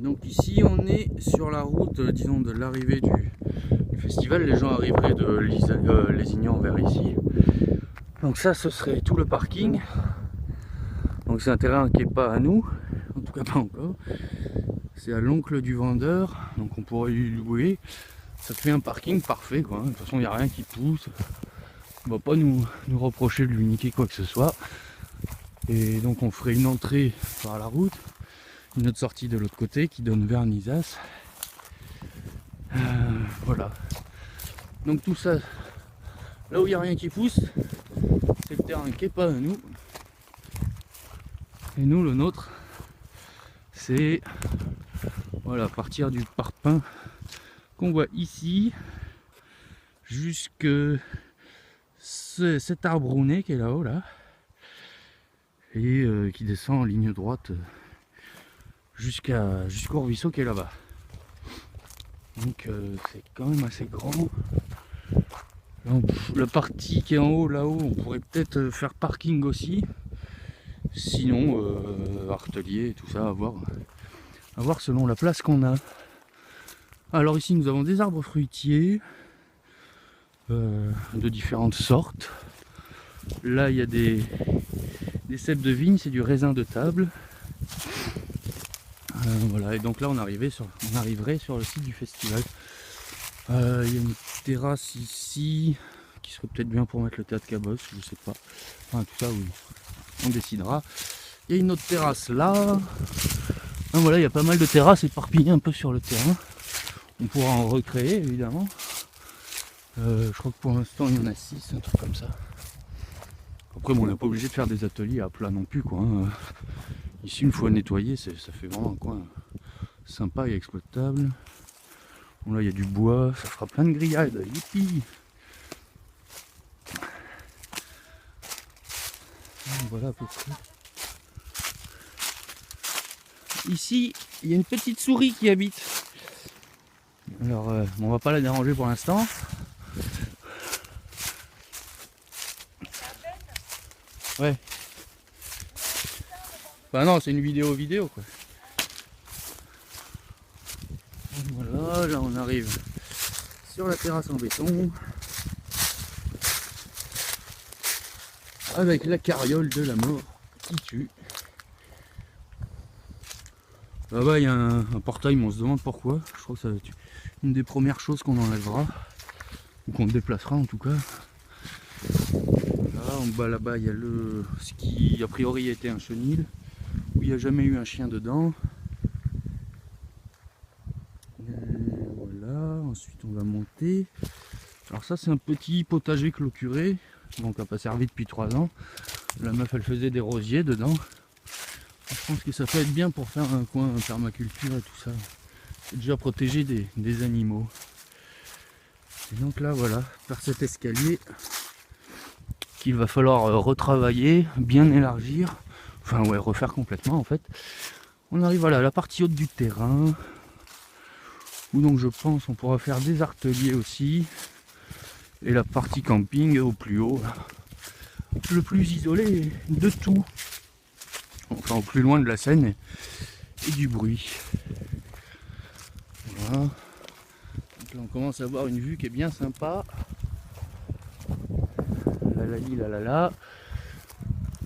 Donc ici on est sur la route, disons, de l'arrivée du festival. Les gens arriveraient de Lézignan vers ici. Donc ça, ce serait tout le parking. Donc c'est un terrain qui n'est pas à nous, en tout cas pas encore. C'est à l'oncle du vendeur, donc on pourrait lui louer. Ça te fait un parking parfait, quoi. De toute façon, il n'y a rien qui pousse. On va pas nous reprocher de lui niquer quoi que ce soit. Et donc on ferait une entrée par la route, une autre sortie de l'autre côté qui donne vers Nizas. Voilà. Donc tout ça, là où il n'y a rien qui pousse, c'est le terrain qui n'est pas à nous. Et nous, le nôtre, c'est voilà, partir du parpaing qu'on voit ici jusque cet arbre rouné qui est là-haut là, et qui descend en ligne droite jusqu'au ruisseau qui est là-bas. Donc c'est quand même assez grand. La partie qui est en haut là-haut, on pourrait peut-être faire parking aussi. Sinon artelier et tout ça, à voir selon la place qu'on a. Alors ici nous avons des arbres fruitiers de différentes sortes. Là il y a des cèpes de vigne, c'est du raisin de table. Voilà, et donc là on arriverait sur le site du festival. Il y a une terrasse ici qui serait peut-être bien pour mettre le théâtre Cabosse, je sais pas. Enfin tout ça, oui, on décidera. Il y a une autre terrasse là. Donc voilà, il y a pas mal de terrasses éparpillées un peu sur le terrain. On pourra en recréer évidemment. Je crois que pour l'instant il y en a 6, un truc comme ça. Après bon, on n'est pas obligé de faire des ateliers à plat non plus, quoi. Ici une fois nettoyé, ça fait vraiment un coin sympa et exploitable. Bon là il y a du bois, ça fera plein de grillades, youpi. Voilà à peu près. Ici il y a une petite souris qui habite. Alors on va pas la déranger pour l'instant. Ouais. Bah non, c'est une vidéo quoi. Voilà, là on arrive sur la terrasse en béton. Avec la carriole de la mort qui tue. Là-bas il y a un portail, mais on se demande pourquoi. Je crois que ça va être une des premières choses qu'on enlèvera. Ou qu'on déplacera en tout cas. Là en bas là-bas il y a ce qui a priori était un chenil. Où il n'y a jamais eu un chien dedans. Voilà, ensuite on va monter. Alors ça c'est un petit potager clôturé. Donc n'a pas servi depuis 3 ans. La meuf elle faisait des rosiers dedans. Je pense que ça peut être bien pour faire un coin permaculture et tout ça. C'est déjà protégé des animaux. Et donc là voilà, par cet escalier qu'il va falloir retravailler, bien élargir. Enfin ouais, refaire complètement en fait. On arrive voilà, à la partie haute du terrain. Où donc je pense on pourra faire des ateliers aussi. Et la partie camping au plus haut. Le plus isolé de tout. Enfin au plus loin de la scène et du bruit. Voilà. Donc là on commence à avoir une vue qui est bien sympa. La la.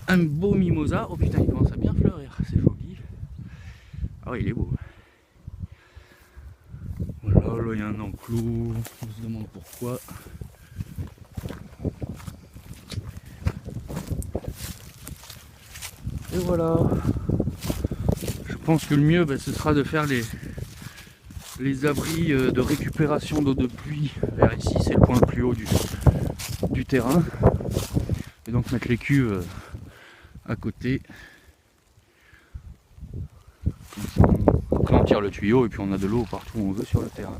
Un beau mimosa. Oh putain, il commence à bien fleurir, c'est folie. Ah oui, il est beau. Voilà, là il y a un enclos. On se demande pourquoi. Et voilà. Je pense que le mieux, ce sera de faire les abris de récupération d'eau de pluie vers ici. C'est le point le plus haut du terrain. Et donc mettre les cuves à côté. Après on tire le tuyau et puis on a de l'eau partout où on veut sur le terrain.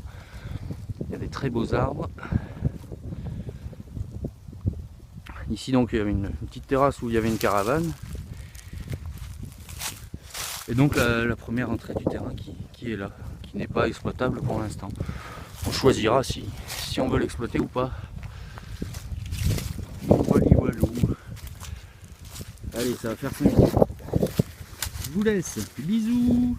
Il y a des très beaux arbres. Ici donc il y avait une petite terrasse où il y avait une caravane. Et donc la première entrée du terrain qui est là, qui n'est pas exploitable pour l'instant. On choisira si on veut l'exploiter ou pas. Allez, ça va faire 5 minutes. Je vous laisse. Bisous.